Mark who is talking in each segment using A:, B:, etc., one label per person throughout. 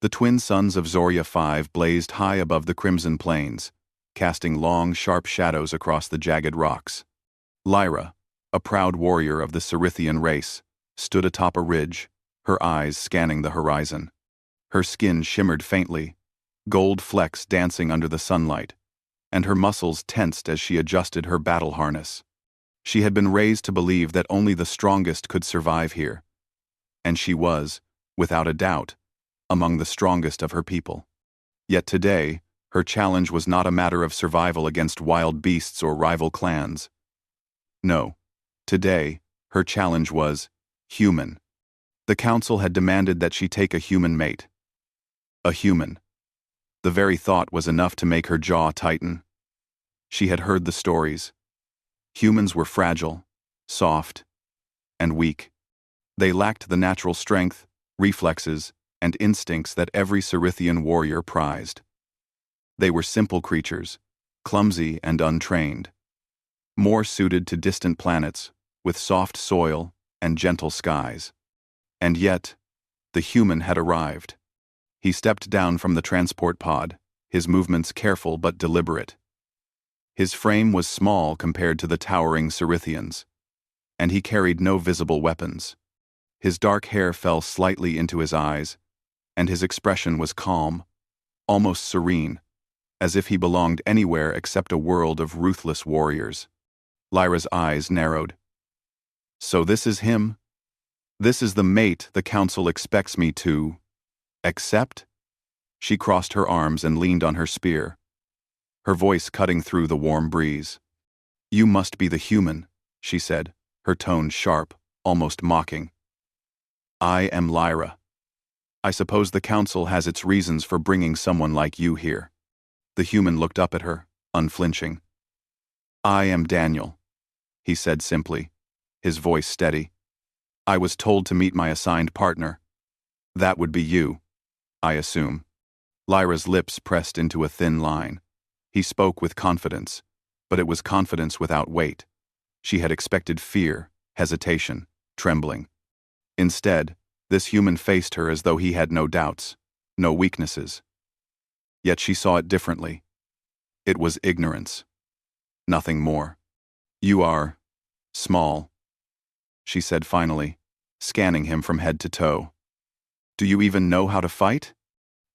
A: The twin suns of Zorya 5 blazed high above the crimson plains, casting long, sharp shadows across the jagged rocks. Lyra, a proud warrior of the Cerithian race, stood atop a ridge, her eyes scanning the horizon. Her skin shimmered faintly, gold flecks dancing under the sunlight, and her muscles tensed as she adjusted her battle harness. She had been raised to believe that only the strongest could survive here, and she was, without a doubt, among the strongest of her people. Yet today, her challenge was not a matter of survival against wild beasts or rival clans. No, today, her challenge was human. The council had demanded that she take a human mate. A human. The very thought was enough to make her jaw tighten. She had heard the stories. Humans were fragile, soft, and weak. They lacked the natural strength, reflexes, and instincts that every Cerithian warrior prized. They were simple creatures, clumsy and untrained, more suited to distant planets, with soft soil and gentle skies. And yet, the human had arrived. He stepped down from the transport pod, his movements careful but deliberate. His frame was small compared to the towering Cerithians, and he carried no visible weapons. His dark hair fell slightly into his eyes, and his expression was calm, almost serene, as if he belonged anywhere except a world of ruthless warriors. Lyra's eyes narrowed. So this is him? This is the mate the council expects me to accept? She crossed her arms and leaned on her spear, her voice cutting through the warm breeze. You must be the human, she said, her tone sharp, almost mocking. I am Lyra. I suppose the council has its reasons for bringing someone like you here. The human looked up at her, unflinching. I am Daniel, he said simply, his voice steady. I was told to meet my assigned partner. That would be you, I assume. Lyra's lips pressed into a thin line. He spoke with confidence, but it was confidence without weight. She had expected fear, hesitation, trembling. Instead, this human faced her as though he had no doubts, no weaknesses. Yet she saw it differently. It was ignorance. Nothing more. You are small, she said finally, scanning him from head to toe. Do you even know how to fight?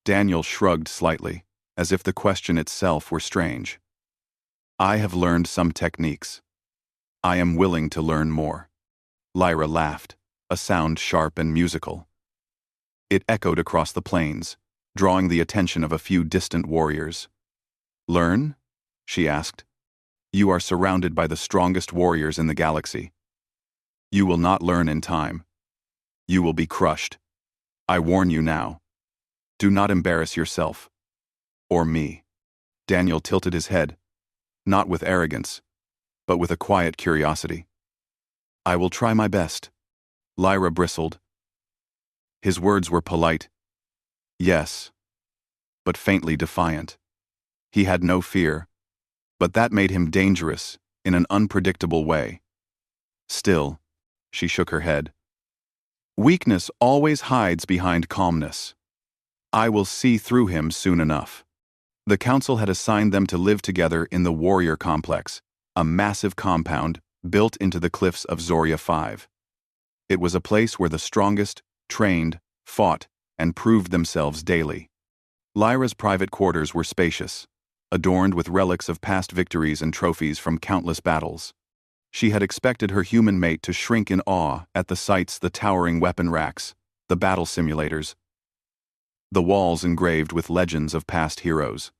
A: Daniel shrugged slightly, as if the question itself were strange. I have learned some techniques. I am willing to learn more. Lyra laughed, a sound sharp and musical. It echoed across the plains, drawing the attention of a few distant warriors. Learn? She asked. You are surrounded by the strongest warriors in the galaxy. You will not learn in time. You will be crushed. I warn you now. Do not embarrass yourself. Or me. Daniel tilted his head, not with arrogance, but with a quiet curiosity. I will try my best. Lyra bristled. His words were polite. Yes, but faintly defiant. He had no fear, but that made him dangerous in an unpredictable way. Still, she shook her head. Weakness always hides behind calmness. I will see through him soon enough. The council had assigned them to live together in the Warrior Complex, a massive compound built into the cliffs of Zorya 5. It was a place where the strongest trained, fought, and proved themselves daily. Lyra's private quarters were spacious, adorned with relics of past victories and trophies from countless battles. She had expected her human mate to shrink in awe at the sights, the towering weapon racks, the battle simulators, the walls engraved with legends of past heroes.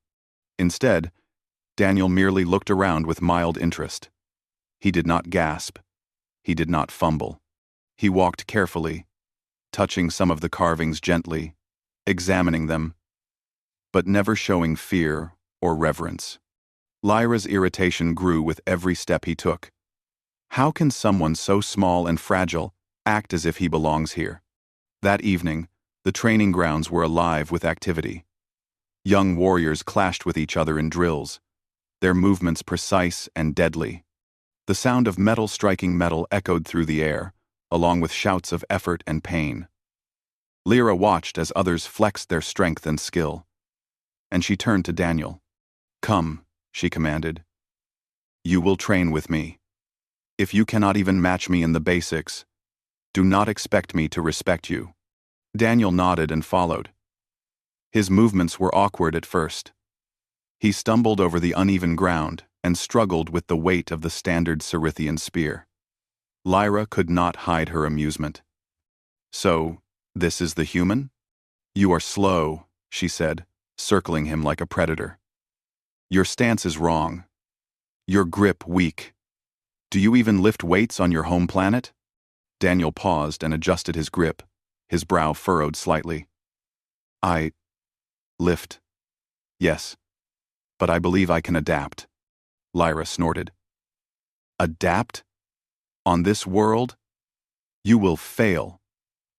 A: Instead, Daniel merely looked around with mild interest. He did not gasp. He did not fumble. He walked carefully, touching some of the carvings gently, examining them, but never showing fear or reverence. Lyra's irritation grew with every step he took. How can someone so small and fragile act as if he belongs here? That evening, the training grounds were alive with activity. Young warriors clashed with each other in drills, their movements precise and deadly. The sound of metal striking metal echoed through the air, along with shouts of effort and pain. Lyra watched as others flexed their strength and skill. And she turned to Daniel. "Come," she commanded. "You will train with me. If you cannot even match me in the basics, do not expect me to respect you." Daniel nodded and followed. His movements were awkward at first. He stumbled over the uneven ground and struggled with the weight of the standard Cirithian spear. Lyra could not hide her amusement. "So, this is the human? You are slow," she said, circling him like a predator. "Your stance is wrong. Your grip weak. Do you even lift weights on your home planet?" Daniel paused and adjusted his grip, his brow furrowed slightly. "I lift. Yes. But I believe I can adapt." Lyra snorted. "Adapt? On this world? You will fail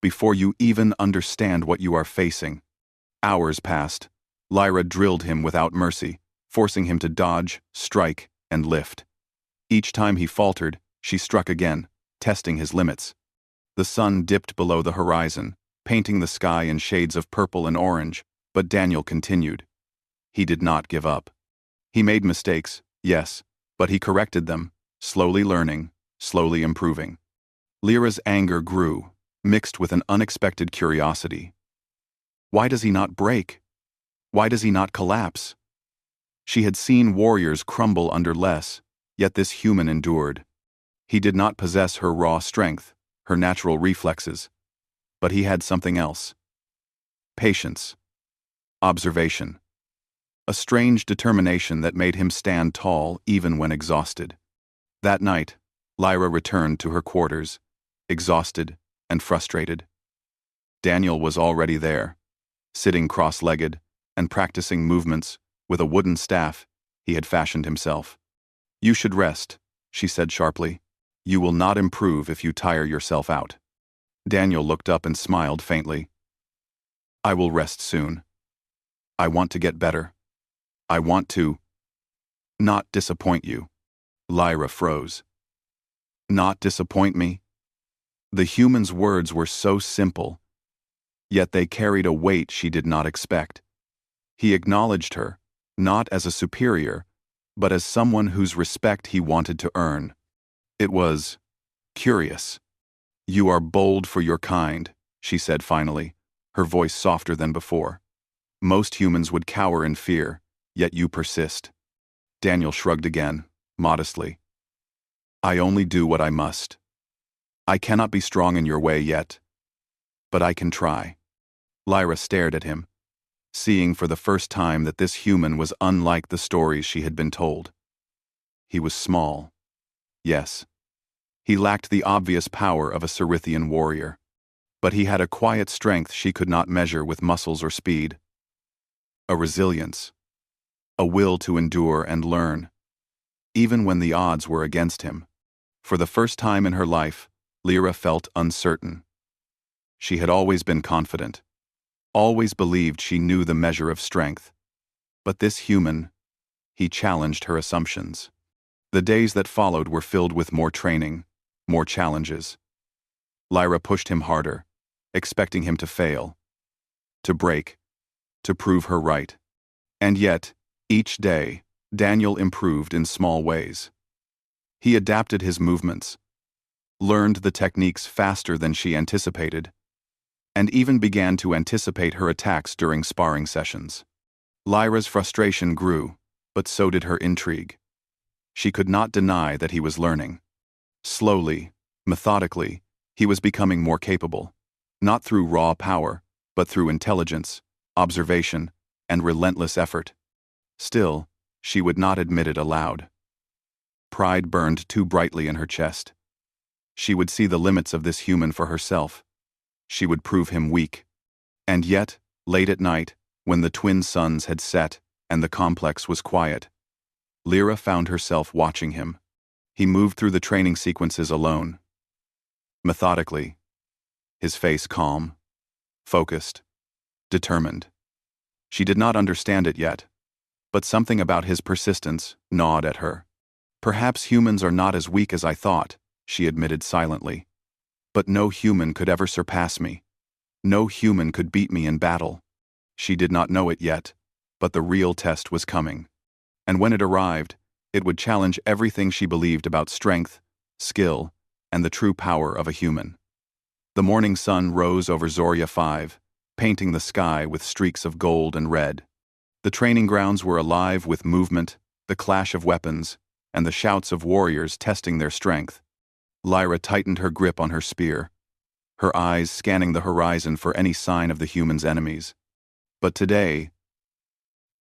A: before you even understand what you are facing." Hours passed. Lyra drilled him without mercy, forcing him to dodge, strike, and lift. Each time he faltered, she struck again, testing his limits. The sun dipped below the horizon, painting the sky in shades of purple and orange, but Daniel continued. He did not give up. He made mistakes, yes, but he corrected them, slowly learning, slowly improving. Lyra's anger grew, mixed with an unexpected curiosity. Why does he not break? Why does he not collapse? She had seen warriors crumble under less, yet this human endured. He did not possess her raw strength, her natural reflexes, but he had something else. Patience. Observation. A strange determination that made him stand tall even when exhausted. That night, Lyra returned to her quarters, exhausted and frustrated. Daniel was already there, sitting cross-legged and practicing movements with a wooden staff he had fashioned himself. "You should rest," she said sharply. "You will not improve if you tire yourself out." Daniel looked up and smiled faintly. "I will rest soon. I want to get better. I want to not disappoint you." Lyra froze. Not disappoint me? The human's words were so simple, yet they carried a weight she did not expect. He acknowledged her, not as a superior, but as someone whose respect he wanted to earn. It was curious. "You are bold for your kind," she said finally, her voice softer than before. "Most humans would cower in fear, yet you persist." Daniel shrugged again, modestly. "I only do what I must. I cannot be strong in your way yet, but I can try." Lyra stared at him, seeing for the first time that this human was unlike the stories she had been told. He was small. Yes. He lacked the obvious power of a Cirithian warrior, but he had a quiet strength she could not measure with muscles or speed. A resilience. A will to endure and learn, even when the odds were against him. For the first time in her life, Lyra felt uncertain. She had always been confident, always believed she knew the measure of strength. But this human, he challenged her assumptions. The days that followed were filled with more training, more challenges. Lyra pushed him harder, expecting him to fail, to break, to prove her right. And yet, each day, Daniel improved in small ways. He adapted his movements, learned the techniques faster than she anticipated, and even began to anticipate her attacks during sparring sessions. Lyra's frustration grew, but so did her intrigue. She could not deny that he was learning. Slowly, methodically, he was becoming more capable, not through raw power, but through intelligence, observation, and relentless effort. Still, she would not admit it aloud. Pride burned too brightly in her chest. She would see the limits of this human for herself. She would prove him weak. And yet, late at night, when the twin suns had set and the complex was quiet, Lyra found herself watching him. He moved through the training sequences alone. Methodically, his face calm, focused, determined. She did not understand it yet, but something about his persistence gnawed at her. "Perhaps humans are not as weak as I thought," she admitted silently. "But no human could ever surpass me. No human could beat me in battle. She did not know it yet, but the real test was coming. And when it arrived, it would challenge everything she believed about strength, skill, and the true power of a human. The morning sun rose over Zoria 5, painting the sky with streaks of gold and red. The training grounds were alive with movement, the clash of weapons, and the shouts of warriors testing their strength. Lyra tightened her grip on her spear, her eyes scanning the horizon for any sign of the humans' enemies. But today,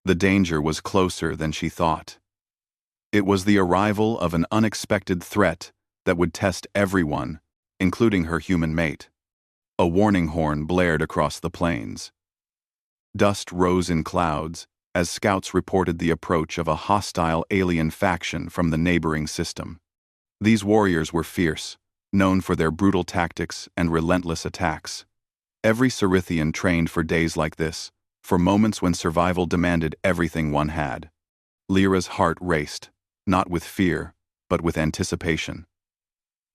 A: the danger was closer than she thought. It was the arrival of an unexpected threat that would test everyone, including her human mate. A warning horn blared across the plains. Dust rose in clouds as scouts reported the approach of a hostile alien faction from the neighboring system. These warriors were fierce, known for their brutal tactics and relentless attacks. Every Cirithian trained for days like this, for moments when survival demanded everything one had. Lyra's heart raced, not with fear, but with anticipation.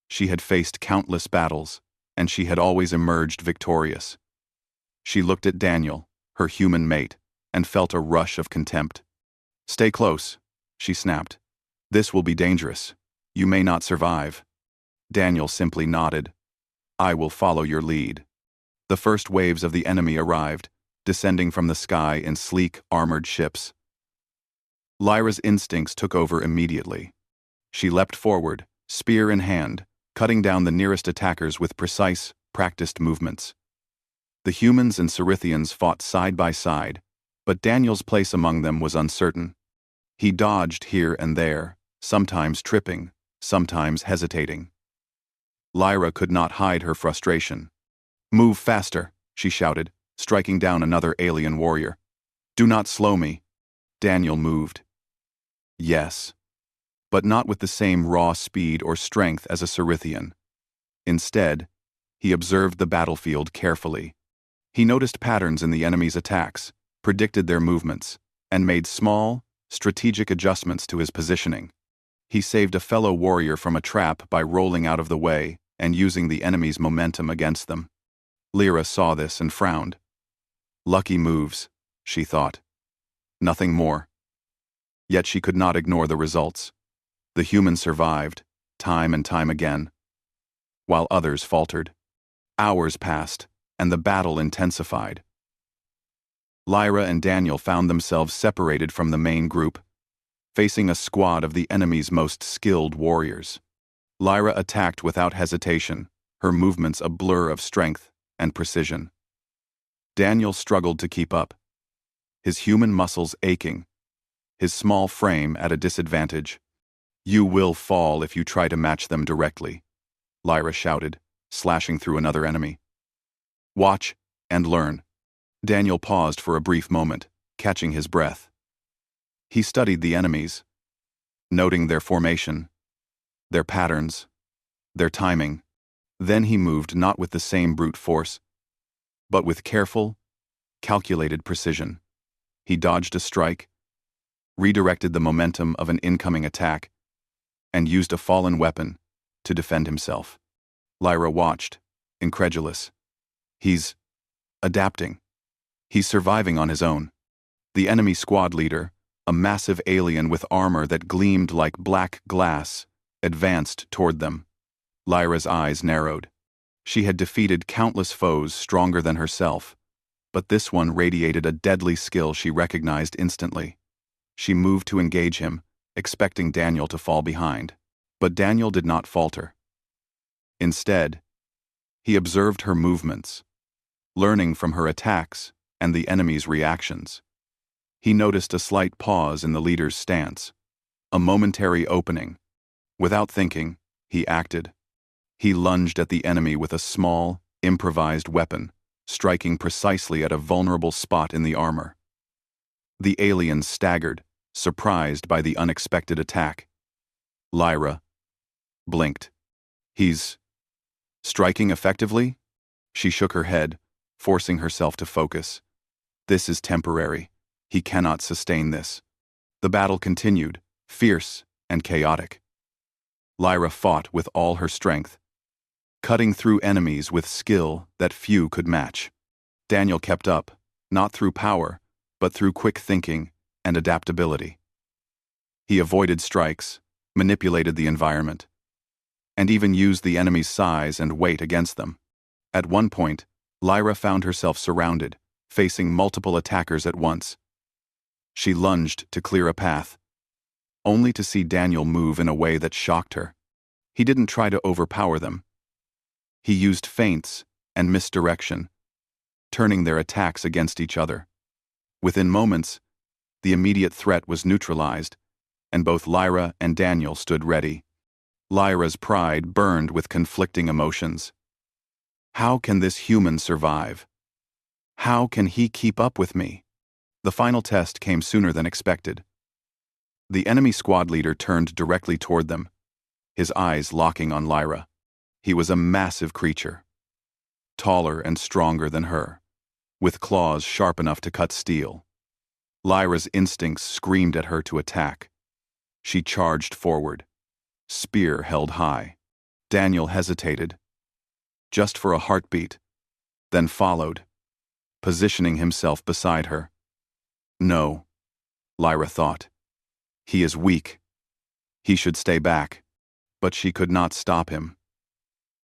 A: She had faced countless battles, and she had always emerged victorious. She looked at Daniel, her human mate, and felt a rush of contempt. "Stay close," she snapped. "This will be dangerous. You may not survive." Daniel simply nodded. "I will follow your lead." The first waves of the enemy arrived, descending from the sky in sleek, armored ships. Lyra's instincts took over immediately. She leapt forward, spear in hand, cutting down the nearest attackers with precise, practiced movements. The humans and Cirithians fought side by side, but Daniel's place among them was uncertain. He dodged here and there, sometimes tripping, sometimes hesitating. Lyra could not hide her frustration. "Move faster," she shouted, striking down another alien warrior. "Do not slow me." Daniel moved. Yes, but not with the same raw speed or strength as a Cirithian. Instead, he observed the battlefield carefully. He noticed patterns in the enemy's attacks, predicted their movements, and made small, strategic adjustments to his positioning. He saved a fellow warrior from a trap by rolling out of the way and using the enemy's momentum against them. Lyra saw this and frowned. Lucky moves, she thought. Nothing more. Yet she could not ignore the results. The humans survived, time and time again, while others faltered. Hours passed, and the battle intensified. Lyra and Daniel found themselves separated from the main group, facing a squad of the enemy's most skilled warriors. Lyra attacked without hesitation, her movements a blur of strength and precision. Daniel struggled to keep up, his human muscles aching, his small frame at a disadvantage. "You will fall if you try to match them directly," Lyra shouted, slashing through another enemy. "Watch and learn." Daniel paused for a brief moment, catching his breath. He studied the enemies, noting their formation, their patterns, their timing. Then he moved not with the same brute force, but with careful, calculated precision. He dodged a strike, redirected the momentum of an incoming attack, and used a fallen weapon to defend himself. Lyra watched, incredulous. He's adapting. He's surviving on his own. The enemy squad leader, a massive alien with armor that gleamed like black glass, advanced toward them. Lyra's eyes narrowed. She had defeated countless foes stronger than herself, but this one radiated a deadly skill she recognized instantly. She moved to engage him, expecting Daniel to fall behind. But Daniel did not falter. Instead, he observed her movements, learning from her attacks and the enemy's reactions. He noticed a slight pause in the leader's stance, a momentary opening. Without thinking, he acted. He lunged at the enemy with a small, improvised weapon, striking precisely at a vulnerable spot in the armor. The alien staggered, surprised by the unexpected attack. Lyra blinked. "He's striking effectively?" She shook her head, forcing herself to focus. "This is temporary. He cannot sustain this." The battle continued, fierce and chaotic. Lyra fought with all her strength, cutting through enemies with skill that few could match. Daniel kept up, not through power, but through quick thinking and adaptability. He avoided strikes, manipulated the environment, and even used the enemy's size and weight against them. At one point, Lyra found herself surrounded, facing multiple attackers at once. She lunged to clear a path, only to see Daniel move in a way that shocked her. He didn't try to overpower them. He used feints and misdirection, turning their attacks against each other. Within moments, the immediate threat was neutralized, and both Lyra and Daniel stood ready. Lyra's pride burned with conflicting emotions. How can this human survive? How can he keep up with me? The final test came sooner than expected. The enemy squad leader turned directly toward them, his eyes locking on Lyra. He was a massive creature, taller and stronger than her, with claws sharp enough to cut steel. Lyra's instincts screamed at her to attack. She charged forward, spear held high. Daniel hesitated, just for a heartbeat, then followed, positioning himself beside her. No, Lyra thought. He is weak. He should stay back. But she could not stop him.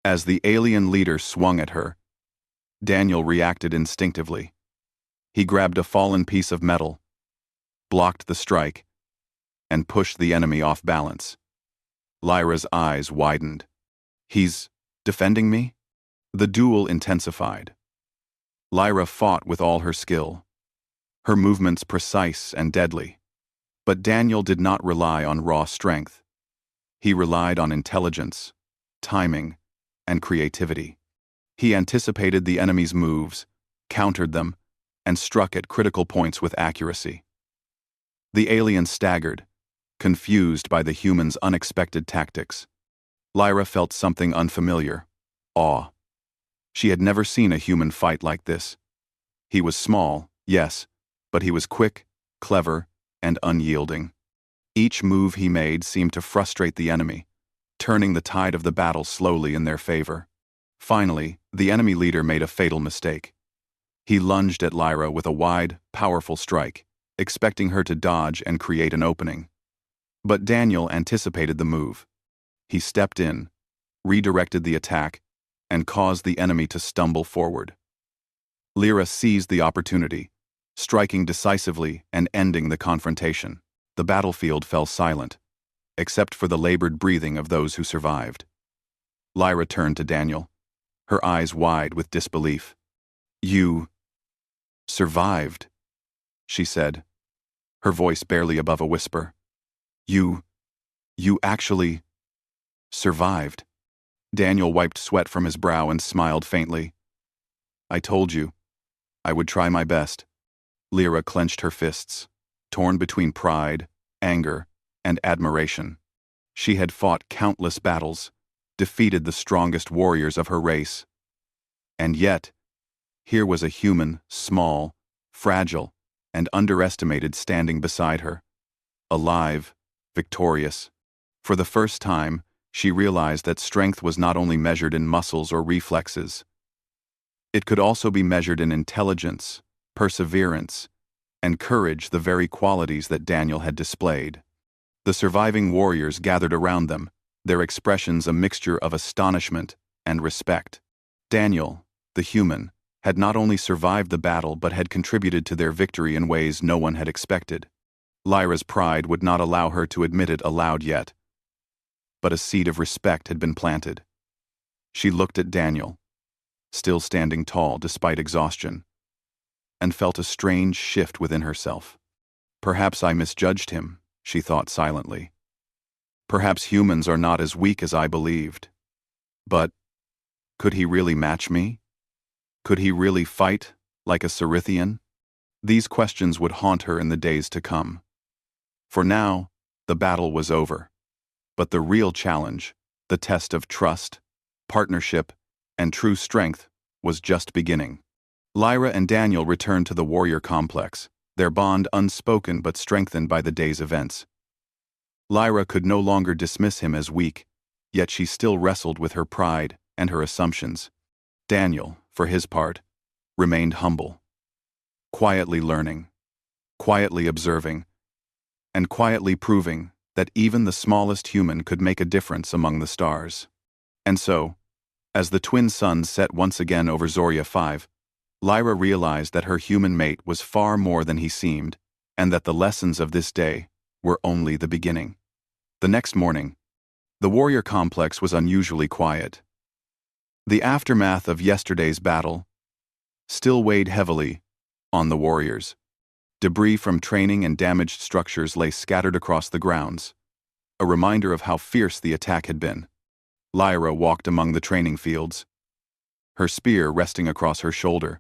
A: As the alien leader swung at her, Daniel reacted instinctively. He grabbed a fallen piece of metal, blocked the strike, and pushed the enemy off balance. Lyra's eyes widened. He's defending me? The duel intensified. Lyra fought with all her skill, her movements precise and deadly. But Daniel did not rely on raw strength. He relied on intelligence, timing, and creativity. He anticipated the enemy's moves, countered them, and struck at critical points with accuracy. The alien staggered, confused by the human's unexpected tactics. Lyra felt something unfamiliar, awe. She had never seen a human fight like this. He was small, yes, but he was quick, clever, and unyielding. Each move he made seemed to frustrate the enemy, turning the tide of the battle slowly in their favor. Finally, the enemy leader made a fatal mistake. He lunged at Lyra with a wide, powerful strike, expecting her to dodge and create an opening. But Daniel anticipated the move. He stepped in, redirected the attack, and caused the enemy to stumble forward. Lyra seized the opportunity, striking decisively and ending the confrontation. The battlefield fell silent, except for the labored breathing of those who survived. Lyra turned to Daniel, her eyes wide with disbelief. "You survived," she said, her voice barely above a whisper. You actually survived." Daniel wiped sweat from his brow and smiled faintly. "I told you. I would try my best." Lyra clenched her fists, torn between pride, anger, and admiration. She had fought countless battles, defeated the strongest warriors of her race. And yet, here was a human, small, fragile, and underestimated standing beside her. Alive, victorious. For the first time, she realized that strength was not only measured in muscles or reflexes. It could also be measured in intelligence, perseverance, and courage, the very qualities that Daniel had displayed. The surviving warriors gathered around them, their expressions a mixture of astonishment and respect. Daniel, the human, had not only survived the battle but had contributed to their victory in ways no one had expected. Lyra's pride would not allow her to admit it aloud yet, but a seed of respect had been planted. She looked at Daniel, still standing tall despite exhaustion, and felt a strange shift within herself. Perhaps I misjudged him, she thought silently. Perhaps humans are not as weak as I believed. But could he really match me? Could he really fight like a Cirithian? These questions would haunt her in the days to come. For now, the battle was over. But the real challenge, the test of trust, partnership, and true strength, was just beginning. Lyra and Daniel returned to the warrior complex, their bond unspoken but strengthened by the day's events. Lyra could no longer dismiss him as weak, yet she still wrestled with her pride and her assumptions. Daniel, for his part, remained humble, quietly learning, quietly observing, and quietly proving that even the smallest human could make a difference among the stars. And so, as the twin suns set once again over Zoria 5, Lyra realized that her human mate was far more than he seemed, and that the lessons of this day were only the beginning. The next morning, the warrior complex was unusually quiet. The aftermath of yesterday's battle still weighed heavily on the warriors. Debris from training and damaged structures lay scattered across the grounds, a reminder of how fierce the attack had been. Lyra walked among the training fields, her spear resting across her shoulder,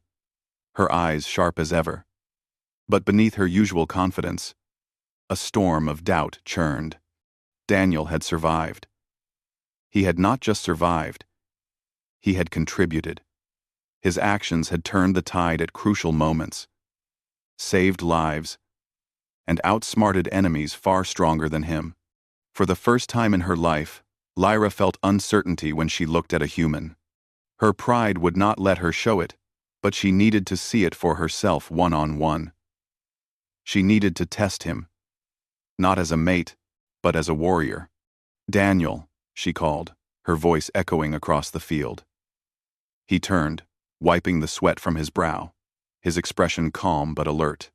A: her eyes sharp as ever. But beneath her usual confidence, a storm of doubt churned. Daniel had survived. He had not just survived, he had contributed. His actions had turned the tide at crucial moments, saved lives, and outsmarted enemies far stronger than him. For the first time in her life, Lyra felt uncertainty when she looked at a human. Her pride would not let her show it, but she needed to see it for herself one-on-one. She needed to test him, not as a mate, but as a warrior. "Daniel," she called, her voice echoing across the field. He turned, wiping the sweat from his brow, his expression calm but alert.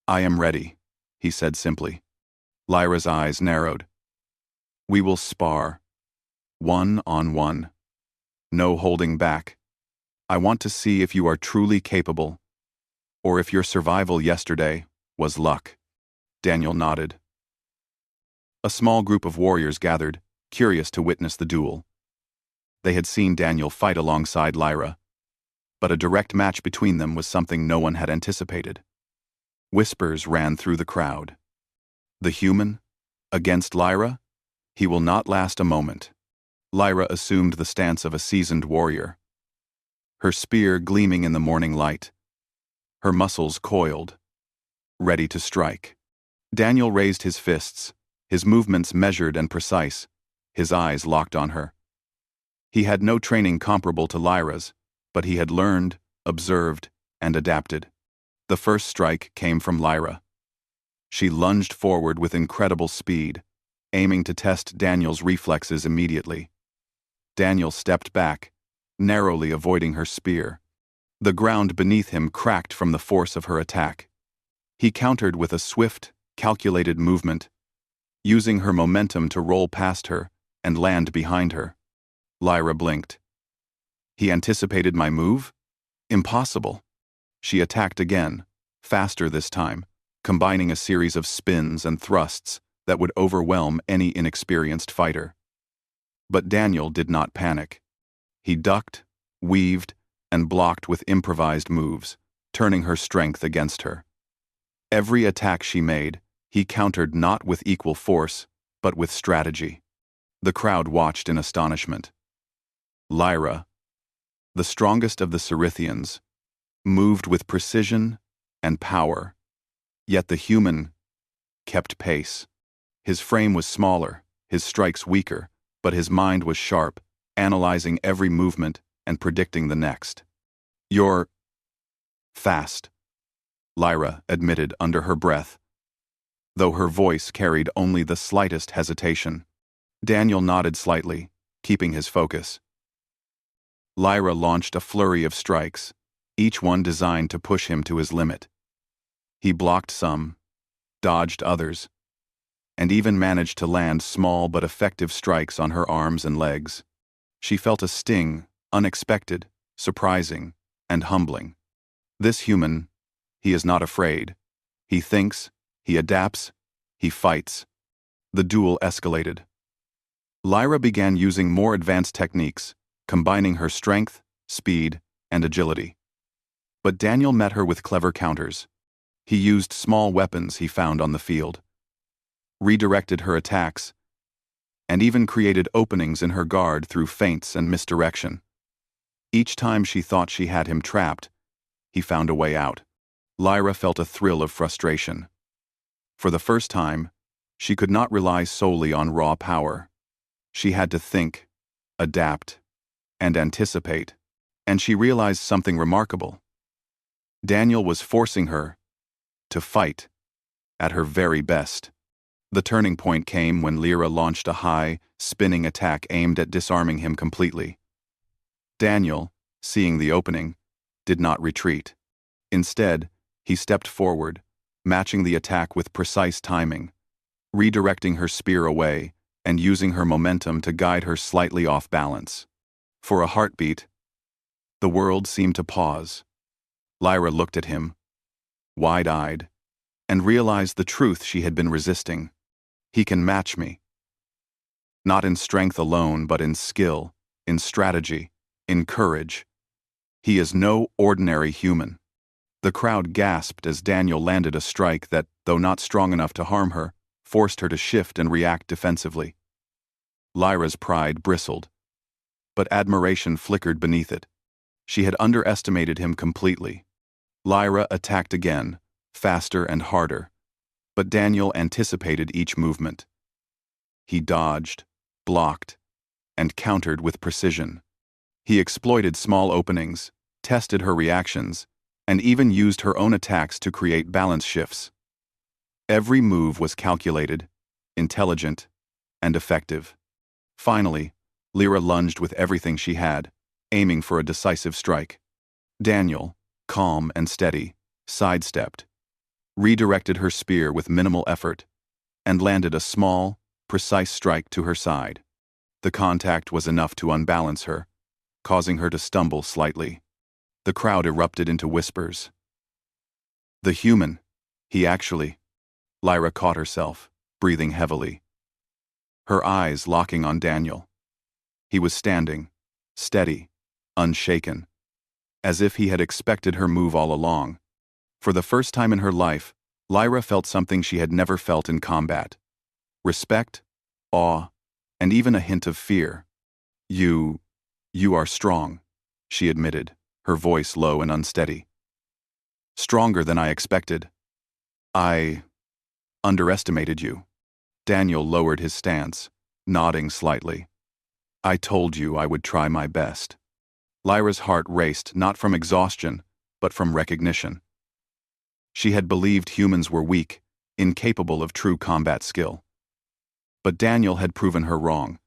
A: "I am ready," he said simply. Lyra's eyes narrowed. "We will spar. One-on-one. No holding back. I want to see if you are truly capable, or if your survival yesterday was luck." Daniel nodded. A small group of warriors gathered, curious to witness the duel. They had seen Daniel fight alongside Lyra, but a direct match between them was something no one had anticipated. Whispers ran through the crowd. "The human? Against Lyra? He will not last a moment." Lyra assumed the stance of a seasoned warrior, her spear gleaming in the morning light, her muscles coiled, ready to strike. Daniel raised his fists, his movements measured and precise, his eyes locked on her. He had no training comparable to Lyra's, but he had learned, observed, and adapted. The first strike came from Lyra. She lunged forward with incredible speed, aiming to test Daniel's reflexes immediately. Daniel stepped back, narrowly avoiding her spear. The ground beneath him cracked from the force of her attack. He countered with a swift, calculated movement, using her momentum to roll past her and land behind her. Lyra blinked. He anticipated my move? Impossible. She attacked again, faster this time, combining a series of spins and thrusts that would overwhelm any inexperienced fighter. But Daniel did not panic. He ducked, weaved, and blocked with improvised moves, turning her strength against her. Every attack she made, he countered not with equal force, but with strategy. The crowd watched in astonishment. Lyra, the strongest of the Cirithians, moved with precision and power, yet the human kept pace. His frame was smaller, his strikes weaker, but his mind was sharp, analyzing every movement and predicting the next. "You're fast," Lyra admitted under her breath, though her voice carried only the slightest hesitation. Daniel nodded slightly, keeping his focus. Lyra launched a flurry of strikes, each one designed to push him to his limit. He blocked some, dodged others, and even managed to land small but effective strikes on her arms and legs. She felt a sting, unexpected, surprising, and humbling. This human, he is not afraid. He thinks, he adapts, he fights. The duel escalated. Lyra began using more advanced techniques, combining her strength, speed, and agility. But Daniel met her with clever counters. He used small weapons he found on the field, redirected her attacks, and even created openings in her guard through feints and misdirection. Each time she thought she had him trapped, he found a way out. Lyra felt a thrill of frustration. For the first time, she could not rely solely on raw power. She had to think, adapt, and anticipate, and she realized something remarkable. Daniel was forcing her to fight at her very best. The turning point came when Lyra launched a high, spinning attack aimed at disarming him completely. Daniel, seeing the opening, did not retreat. Instead, he stepped forward, matching the attack with precise timing, redirecting her spear away and using her momentum to guide her slightly off balance. For a heartbeat, the world seemed to pause. Lyra looked at him, wide-eyed, and realized the truth she had been resisting. He can match me. Not in strength alone, but in skill, in strategy, in courage. He is no ordinary human. The crowd gasped as Daniel landed a strike that, though not strong enough to harm her, forced her to shift and react defensively. Lyra's pride bristled, but admiration flickered beneath it. She had underestimated him completely. Lyra attacked again, faster and harder, but Daniel anticipated each movement. He dodged, blocked, and countered with precision. He exploited small openings, tested her reactions, and even used her own attacks to create balance shifts. Every move was calculated, intelligent, and effective. Finally, Lyra lunged with everything she had, aiming for a decisive strike. Daniel, calm and steady, sidestepped, redirected her spear with minimal effort, and landed a small, precise strike to her side. The contact was enough to unbalance her, causing her to stumble slightly. The crowd erupted into whispers. The human, he actually... Lyra caught herself, breathing heavily, her eyes locking on Daniel. He was standing, steady, unshaken, as if he had expected her move all along. For the first time in her life, Lyra felt something she had never felt in combat. Respect, awe, and even a hint of fear. You are strong, she admitted, her voice low and unsteady. Stronger than I expected. I underestimated you. Daniel lowered his stance, nodding slightly. I told you I would try my best. Lyra's heart raced not from exhaustion, but from recognition. She had believed humans were weak, incapable of true combat skill. But Daniel had proven her wrong.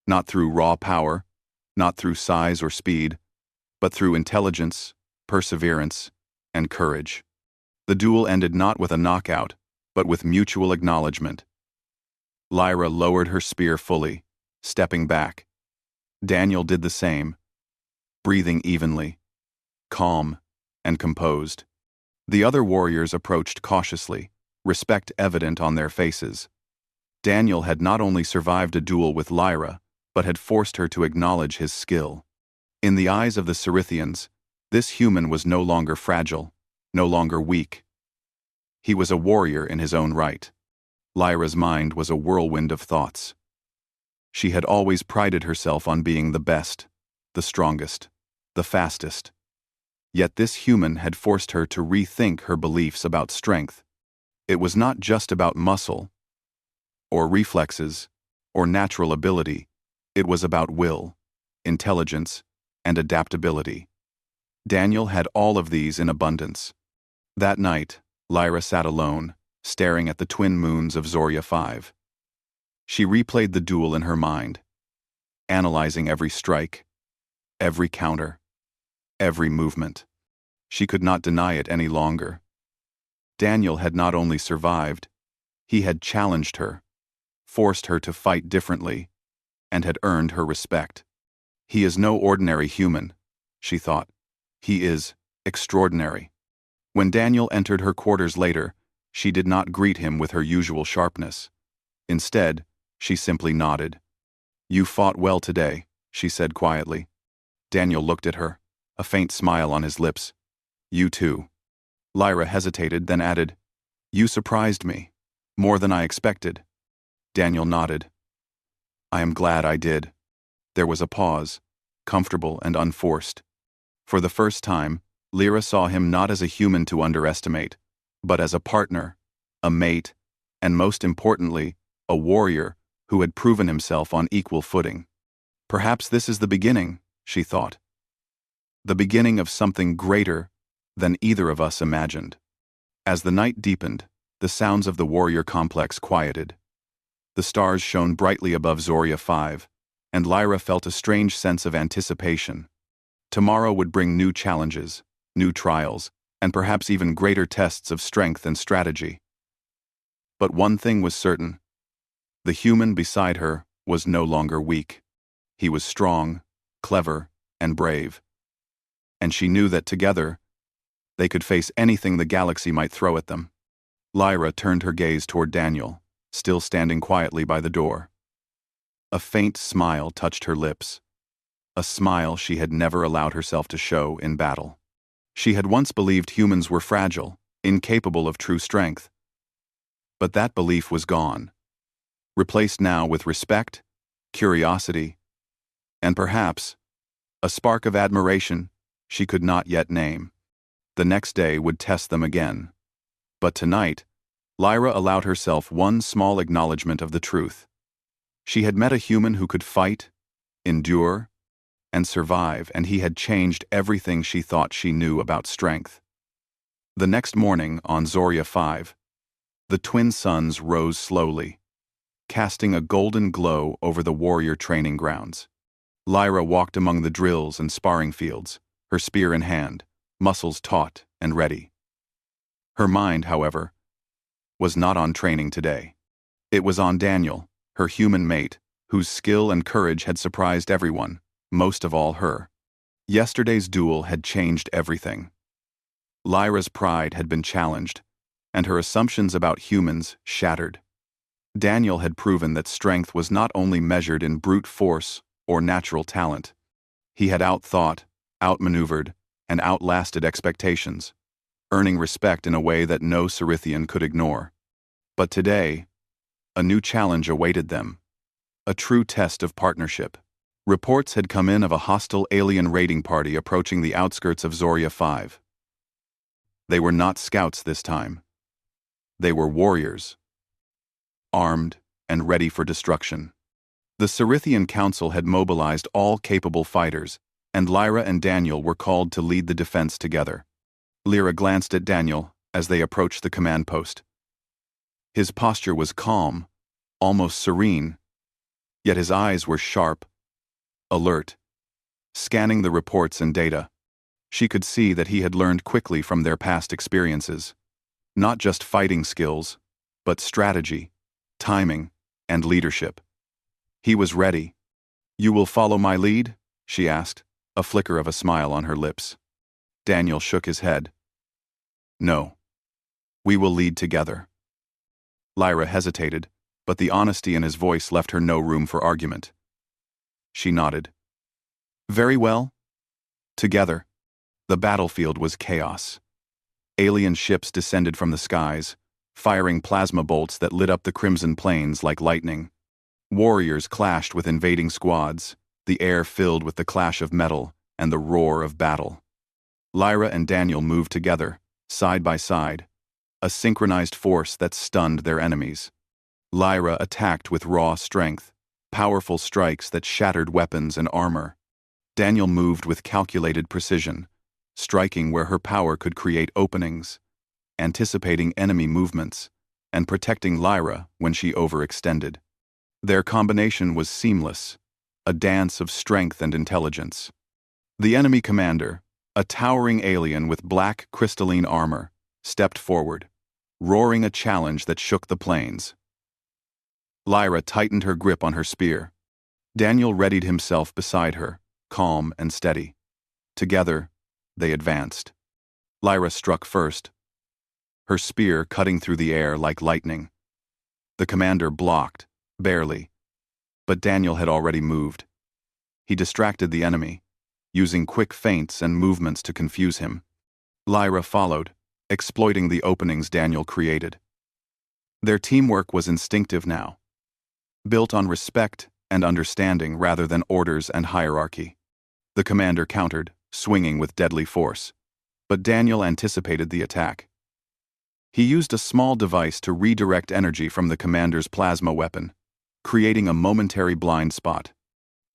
A: Not through raw power, not through size or speed, but through intelligence, perseverance, and courage. The duel ended not with a knockout, but with mutual acknowledgement. Lyra lowered her spear fully, stepping back. Daniel did the same, breathing evenly, calm, and composed. The other warriors approached cautiously, respect evident on their faces. Daniel had not only survived a duel with Lyra, but had forced her to acknowledge his skill. In the eyes of the Cirithians, this human was no longer fragile, no longer weak. He was a warrior in his own right. Lyra's mind was a whirlwind of thoughts. She had always prided herself on being the best, the strongest, the fastest. Yet this human had forced her to rethink her beliefs about strength. It was not just about muscle, or reflexes, or natural ability. It was about will, intelligence, and adaptability. Daniel had all of these in abundance. That night, Lyra sat alone, staring at the twin moons of Zorya 5. She replayed the duel in her mind, analyzing every strike, every counter, every movement. She could not deny it any longer. Daniel had not only survived, he had challenged her, forced her to fight differently, and had earned her respect. He is no ordinary human, she thought. He is extraordinary. When Daniel entered her quarters later, she did not greet him with her usual sharpness. Instead, she simply nodded. You fought well today, she said quietly. Daniel looked at her, a faint smile on his lips. You too. Lyra hesitated, then added, You surprised me, more than I expected. Daniel nodded. I am glad I did. There was a pause, comfortable and unforced. For the first time, Lyra saw him not as a human to underestimate, but as a partner, a mate, and most importantly, a warrior who had proven himself on equal footing. Perhaps this is the beginning, she thought. The beginning of something greater than either of us imagined. As the night deepened, the sounds of the warrior complex quieted. The stars shone brightly above Zoria 5, and Lyra felt a strange sense of anticipation. Tomorrow would bring new challenges, new trials, and perhaps even greater tests of strength and strategy. But one thing was certain. The human beside her was no longer weak. He was strong, clever, and brave. And she knew that together, they could face anything the galaxy might throw at them. Lyra turned her gaze toward Daniel, still standing quietly by the door. A faint smile touched her lips, a smile she had never allowed herself to show in battle. She had once believed humans were fragile, incapable of true strength. But that belief was gone, replaced now with respect, curiosity, and perhaps a spark of admiration she could not yet name. The next day would test them again. But tonight, Lyra allowed herself one small acknowledgement of the truth. She had met a human who could fight, endure, and survive, and he had changed everything she thought she knew about strength. The next morning, on Zoria 5, the twin suns rose slowly, casting a golden glow over the warrior training grounds. Lyra walked among the drills and sparring fields, her spear in hand, muscles taut and ready. Her mind, however, was not on training today. It was on Daniel, her human mate, whose skill and courage had surprised everyone, most of all her. Yesterday's duel had changed everything. Lyra's pride had been challenged, and her assumptions about humans shattered. Daniel had proven that strength was not only measured in brute force or natural talent. He had outthought, outmaneuvered, and outlasted expectations, earning respect in a way that no Cirithian could ignore. But today, a new challenge awaited them, a true test of partnership. Reports had come in of a hostile alien raiding party approaching the outskirts of Zoria 5. They were not scouts this time. They were warriors, armed and ready for destruction. The Cirithian Council had mobilized all capable fighters, and Lyra and Daniel were called to lead the defense together. Lyra glanced at Daniel as they approached the command post. His posture was calm, almost serene, yet his eyes were sharp, alert, scanning the reports and data. She could see that he had learned quickly from their past experiences. Not just fighting skills, but strategy, timing, and leadership. He was ready. "You will follow my lead?" she asked, a flicker of a smile on her lips. Daniel shook his head. "No. We will lead together." Lyra hesitated, but the honesty in his voice left her no room for argument. She nodded. "Very well. Together." The battlefield was chaos. Alien ships descended from the skies, firing plasma bolts that lit up the crimson plains like lightning. Warriors clashed with invading squads, the air filled with the clash of metal and the roar of battle. Lyra and Daniel moved together, side by side, a synchronized force that stunned their enemies. Lyra attacked with raw strength, powerful strikes that shattered weapons and armor. Daniel moved with calculated precision, striking where her power could create openings, anticipating enemy movements, and protecting Lyra when she overextended. Their combination was seamless, a dance of strength and intelligence. The enemy commander, a towering alien with black crystalline armor, stepped forward, roaring a challenge that shook the plains. Lyra tightened her grip on her spear. Daniel readied himself beside her, calm and steady. Together, they advanced. Lyra struck first, her spear cutting through the air like lightning. The commander blocked, barely, but Daniel had already moved. He distracted the enemy, using quick feints and movements to confuse him. Lyra followed, exploiting the openings Daniel created. Their teamwork was instinctive now, built on respect and understanding rather than orders and hierarchy. The commander countered, swinging with deadly force, but Daniel anticipated the attack. He used a small device to redirect energy from the commander's plasma weapon, creating a momentary blind spot.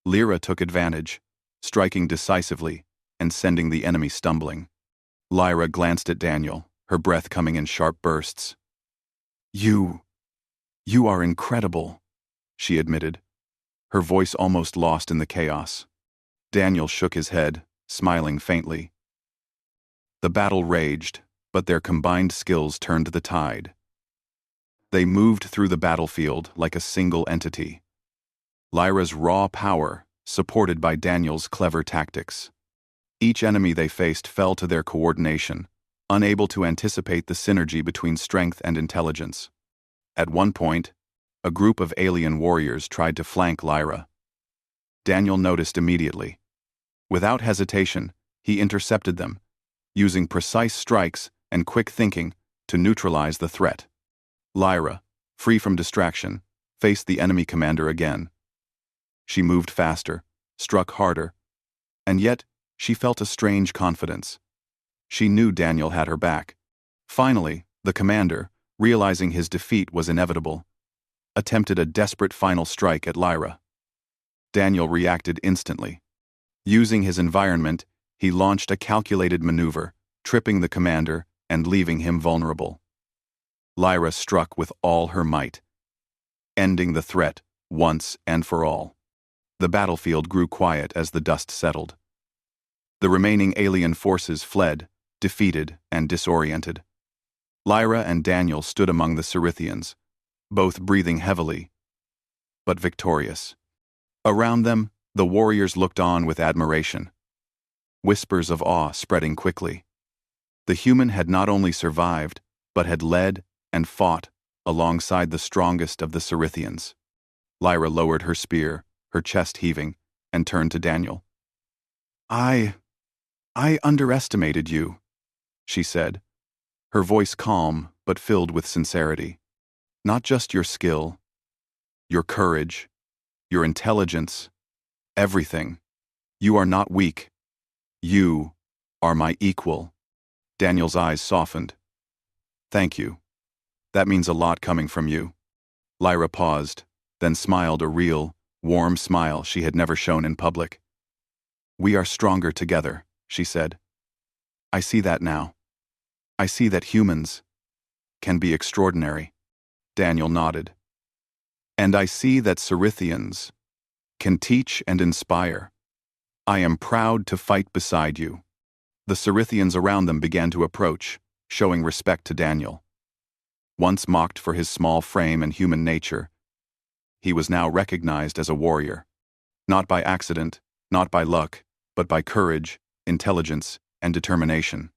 A: Lyra took advantage, striking decisively and sending the enemy stumbling. Lyra glanced at Daniel, her breath coming in sharp bursts. You are incredible, she admitted, her voice almost lost in the chaos. Daniel shook his head, smiling faintly. The battle raged, but their combined skills turned the tide. They moved through the battlefield like a single entity. Lyra's raw power, supported by Daniel's clever tactics. Each enemy they faced fell to their coordination, unable to anticipate the synergy between strength and intelligence. At one point, a group of alien warriors tried to flank Lyra. Daniel noticed immediately. Without hesitation, he intercepted them, using precise strikes and quick thinking to neutralize the threat. Lyra, free from distraction, faced the enemy commander again. She moved faster, struck harder, and yet she felt a strange confidence. She knew Daniel had her back. Finally, the commander, realizing his defeat was inevitable, attempted a desperate final strike at Lyra. Daniel reacted instantly. Using his environment, he launched a calculated maneuver, tripping the commander and leaving him vulnerable. Lyra struck with all her might, ending the threat once and for all. The battlefield grew quiet as the dust settled. The remaining alien forces fled, defeated and disoriented. Lyra and Daniel stood among the Cirithians, both breathing heavily, but victorious. Around them, the warriors looked on with admiration, whispers of awe spreading quickly. The human had not only survived, but had led and fought alongside the strongest of the Cirithians. Lyra lowered her spear, her chest heaving, and turned to Daniel. I underestimated you, she said, her voice calm but filled with sincerity. Not just your skill, your courage, your intelligence, everything. You are not weak. You are my equal. Daniel's eyes softened. Thank you. That means a lot coming from you. Lyra paused, then smiled a real, warm smile she had never shown in public. We are stronger together, she said. I see that now. I see that humans can be extraordinary. Daniel nodded. And I see that Cirithians can teach and inspire. I am proud to fight beside you. The Cirithians around them began to approach, showing respect to Daniel. Once mocked for his small frame and human nature, he was now recognized as a warrior. Not by accident, not by luck, but by courage, intelligence, and determination.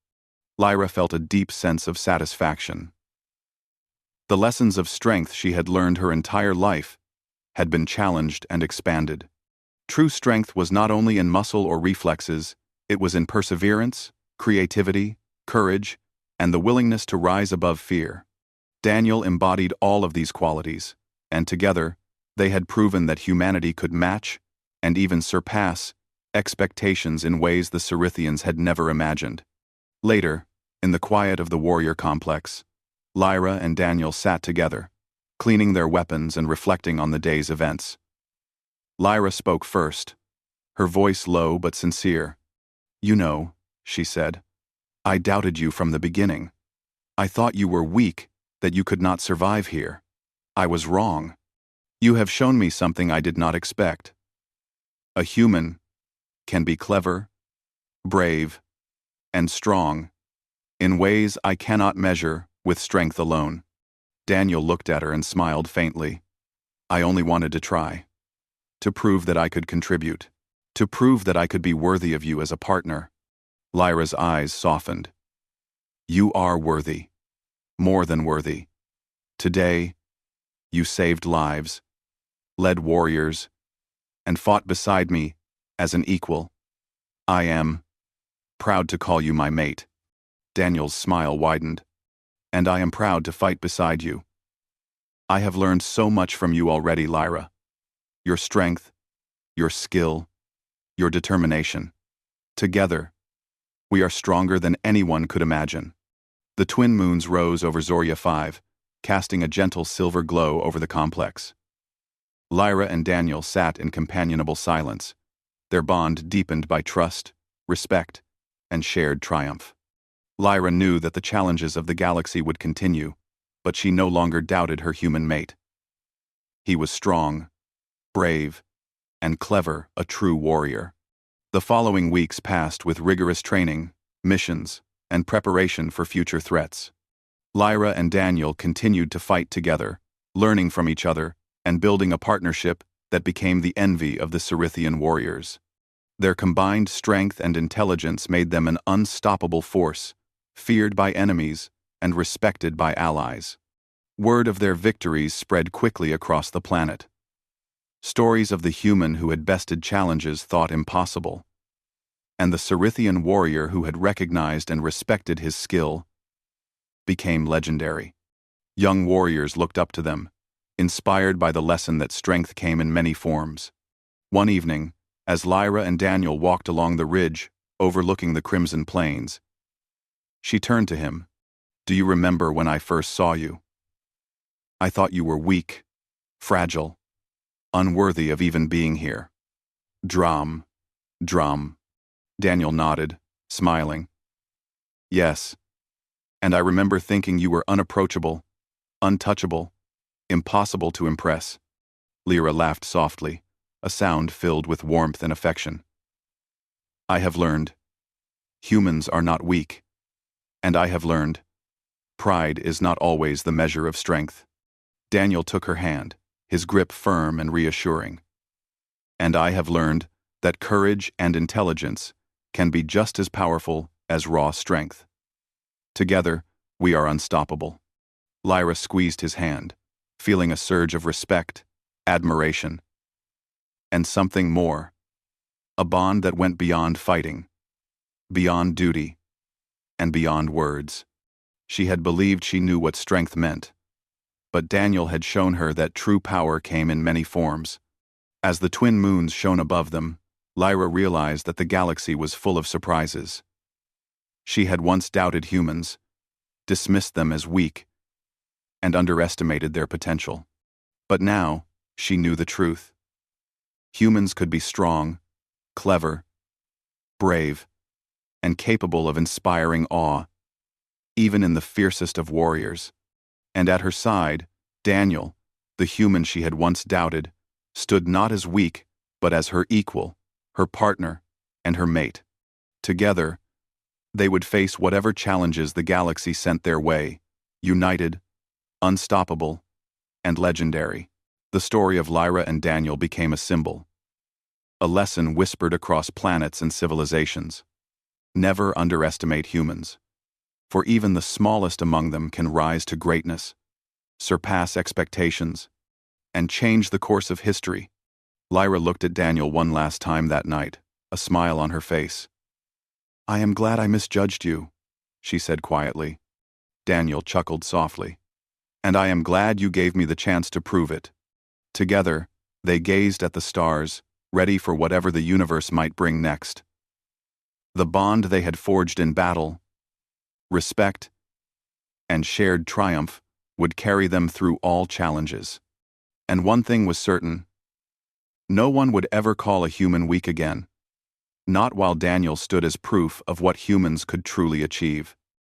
A: Lyra felt a deep sense of satisfaction. The lessons of strength she had learned her entire life had been challenged and expanded. True strength was not only in muscle or reflexes, it was in perseverance, creativity, courage, and the willingness to rise above fear. Daniel embodied all of these qualities, and together, they had proven that humanity could match, and even surpass, expectations in ways the Cirithians had never imagined. Later, in the quiet of the warrior complex, Lyra and Daniel sat together, cleaning their weapons and reflecting on the day's events. Lyra spoke first, her voice low but sincere. You know, she said, I doubted you from the beginning. I thought you were weak, that you could not survive here. I was wrong. You have shown me something I did not expect. A human can be clever, brave, and strong in ways I cannot measure with strength alone. Daniel looked at her and smiled faintly. I only wanted to try. To prove that I could contribute. To prove that I could be worthy of you as a partner. Lyra's eyes softened. You are worthy. More than worthy. Today, you saved lives, led warriors, and fought beside me as an equal. I am proud to call you my mate. Daniel's smile widened. And I am proud to fight beside you. I have learned so much from you already, Lyra. Your strength, your skill, your determination. Together, we are stronger than anyone could imagine. The twin moons rose over Zoria 5, casting a gentle silver glow over the complex. Lyra and Daniel sat in companionable silence, their bond deepened by trust, respect, and shared triumph. Lyra knew that the challenges of the galaxy would continue, but she no longer doubted her human mate. He was strong, brave, and clever, a true warrior. The following weeks passed with rigorous training, missions, and preparation for future threats. Lyra and Daniel continued to fight together, learning from each other, and building a partnership that became the envy of the Cirithian warriors. Their combined strength and intelligence made them an unstoppable force, feared by enemies and respected by allies. Word of their victories spread quickly across the planet. Stories of the human who had bested challenges thought impossible, and the Cirithian warrior who had recognized and respected his skill became legendary. Young warriors looked up to them, inspired by the lesson that strength came in many forms. One evening, as Lyra and Daniel walked along the ridge overlooking the Crimson Plains, she turned to him. "Do you remember when I first saw you? I thought you were weak, fragile, unworthy of even being here." Drum. Daniel nodded, smiling. "Yes, and I remember thinking you were unapproachable, untouchable, impossible to impress." Lyra laughed softly, a sound filled with warmth and affection. "I have learned. Humans are not weak. And I have learned. Pride is not always the measure of strength." Daniel took her hand, his grip firm and reassuring. "And I have learned that courage and intelligence can be just as powerful as raw strength. Together, we are unstoppable." Lyra squeezed his hand, feeling a surge of respect, admiration, and something more. A bond that went beyond fighting, beyond duty, and beyond words. She had believed she knew what strength meant, but Daniel had shown her that true power came in many forms. As the twin moons shone above them, Lyra realized that the galaxy was full of surprises. She had once doubted humans, dismissed them as weak, and underestimated their potential. But now, she knew the truth. Humans could be strong, clever, brave, and capable of inspiring awe, even in the fiercest of warriors. And at her side, Daniel, the human she had once doubted, stood not as weak, but as her equal, her partner, and her mate. Together, they would face whatever challenges the galaxy sent their way, united, unstoppable, and legendary. The story of Lyra and Daniel became a symbol, a lesson whispered across planets and civilizations. Never underestimate humans, for even the smallest among them can rise to greatness, surpass expectations, and change the course of history. Lyra looked at Daniel one last time that night, a smile on her face. "I am glad I misjudged you," she said quietly. Daniel chuckled softly. "And I am glad you gave me the chance to prove it." Together, they gazed at the stars, ready for whatever the universe might bring next. The bond they had forged in battle, respect, and shared triumph would carry them through all challenges. And one thing was certain: no one would ever call a human weak again, not while Daniel stood as proof of what humans could truly achieve.